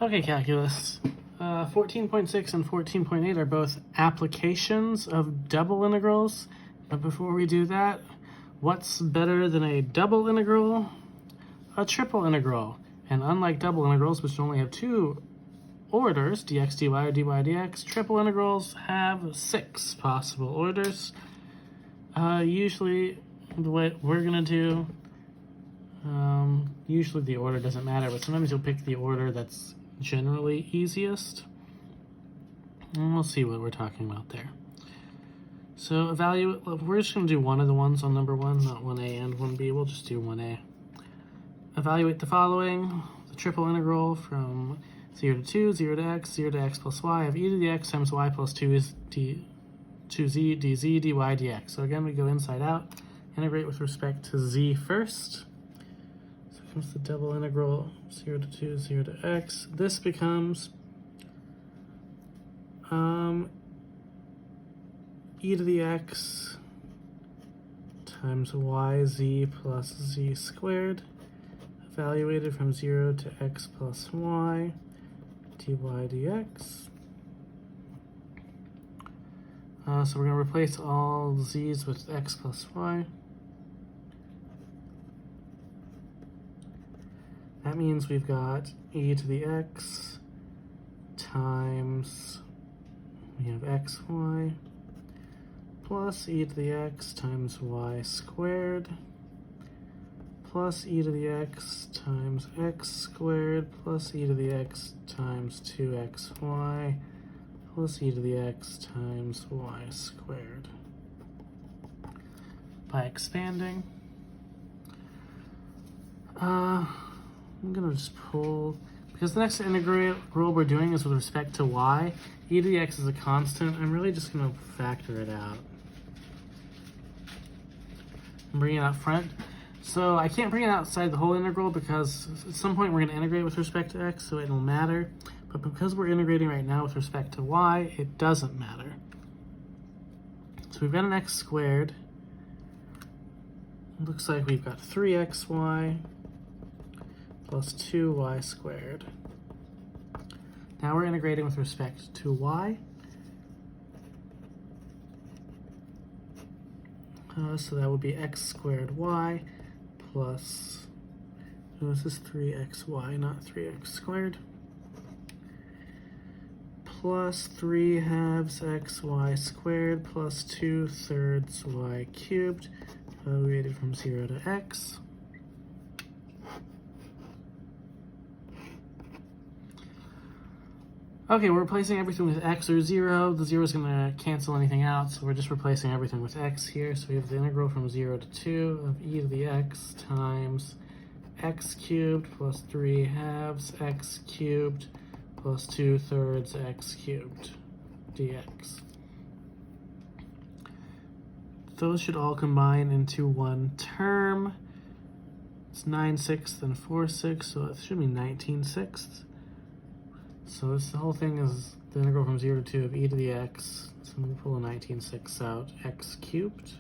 Okay, calculus. 14.6 and 14.8 are both applications of double integrals. But before we do that, what's better than a double integral? A triple integral. And unlike double integrals, which only have two orders, dx, dy, or dy, dx, triple integrals have 6 possible orders. Usually, the way we're going to do, usually the order doesn't matter, but sometimes you'll pick the order that's generally easiest. And we'll see what we're talking about there. So evaluate, we're just going to do one of the ones on number 1, not 1a and 1b. We'll just do 1a. Evaluate the following. The triple integral from 0 to 2, 0 to x plus y of e to the x times y plus 2 is 2z, dz, dy, dx. So again, we go inside out. Integrate with respect to z first. So comes the double integral 0 to 2, 0 to x. This becomes e to the x times yz plus z squared, evaluated from 0 to x plus y, dy dx. So we're going to replace all z's with x plus y. That means we've got e to the x times, we have xy, plus e to the x times y squared, plus e to the x times x squared, plus e to the x times 2xy, plus e to the x times y squared. By expanding, I'm going to just pull, because the next integral we're doing is with respect to y. E to the x is a constant. I'm really just going to factor it out. I'm bringing it out front. So I can't bring it outside the whole integral because at some point we're going to integrate with respect to x, so it'll matter. But because we're integrating right now with respect to y, it doesn't matter. So we've got an x squared. It looks like we've got 3xy plus 2y squared. Now we're integrating with respect to y. So that would be x squared y plus, this is 3xy, not 3x squared, plus 3 halves xy squared plus 2/3 y cubed, evaluated from 0 to x. Okay, we're replacing everything with x or 0. The 0 is going to cancel anything out, so we're just replacing everything with x here. So we have the integral from 0 to 2 of e to the x times x cubed plus 3 halves x cubed plus 2/3 x cubed dx. Those should all combine into one term. It's 9/6 and 4/6, so it should be 19/6. So this whole thing is the integral from 0 to 2 of e to the x. So we'll pull a 19/6 out, x cubed.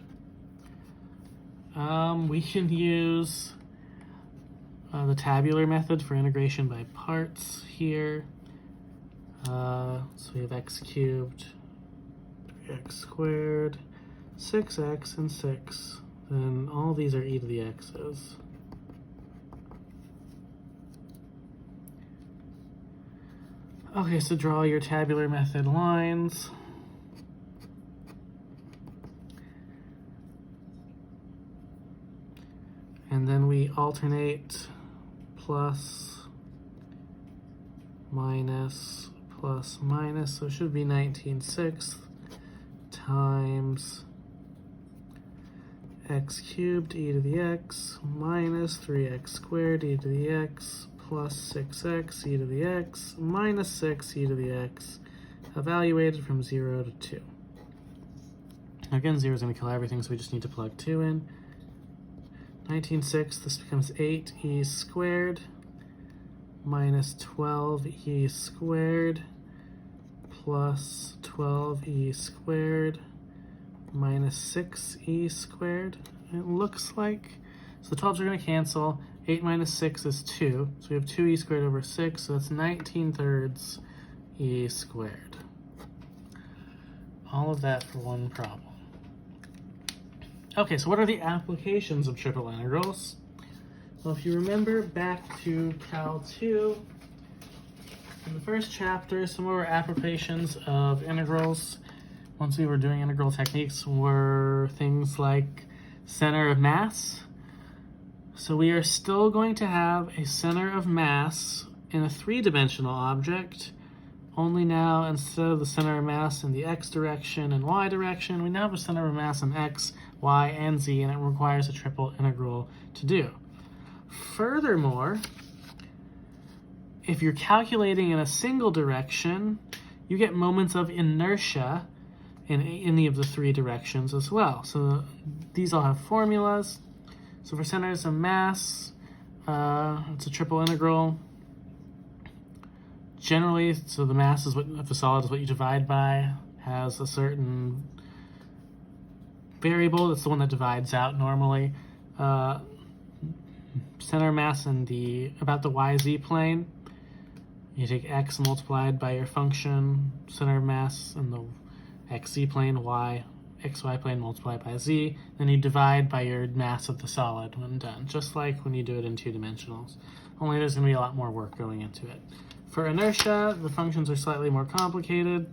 We can use the tabular method for integration by parts here. So we have x cubed, 3x squared, 6x, and 6. Then all these are e to the x's. Okay, so draw your tabular method lines. And then we alternate plus, minus, plus, minus. So it should be 19/6 times x cubed e to the x minus 3x squared e to the x plus 6x e to the x minus 6 e to the x, evaluated from 0 to 2. Again, 0 is going to kill everything, so we just need to plug 2 in. 19/6, this becomes 8e squared minus 12e squared plus 12e squared minus 6e squared, it looks like. So the 12s are going to cancel. 8 minus 6 is 2. So we have 2e squared over 6. So that's 19/3 e squared. All of that for one problem. Okay, so what are the applications of triple integrals? Well, if you remember back to Cal 2, in the first chapter, some of our applications of integrals, once we were doing integral techniques, were things like center of mass. So we are still going to have a center of mass in a three-dimensional object, only now instead of the center of mass in the x direction and y direction, we now have a center of mass in x, y, and z, and it requires a triple integral to do. Furthermore, if you're calculating in a single direction, you get moments of inertia in any of the three directions as well. So these all have formulas. So for centers of mass, it's a triple integral. Generally, so the mass is what, of the solid is what you divide by, has a certain variable, that's the one that divides out normally. Center of mass in about the yz plane, you take x multiplied by your function, center of mass in the xz plane, xy plane multiplied by z, then you divide by your mass of the solid when done, just like when you do it in two dimensionals. Only there's going to be a lot more work going into it. For inertia, the functions are slightly more complicated.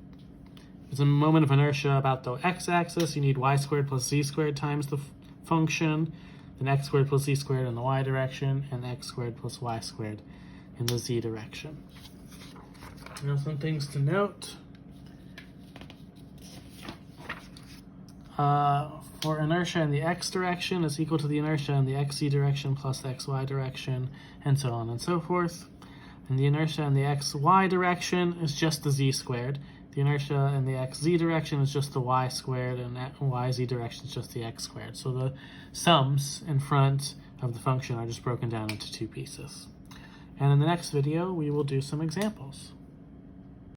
There's a moment of inertia about the x-axis. You need y squared plus z squared times the function, then x squared plus z squared in the y direction, and x squared plus y squared in the z direction. Now some things to note. For inertia in the x direction is equal to the inertia in the xz direction plus the xy direction, and so on and so forth. And the inertia in the xy direction is just the z squared. The inertia in the xz direction is just the y squared, and yz direction is just the x squared. So the sums in front of the function are just broken down into two pieces. And in the next video, we will do some examples.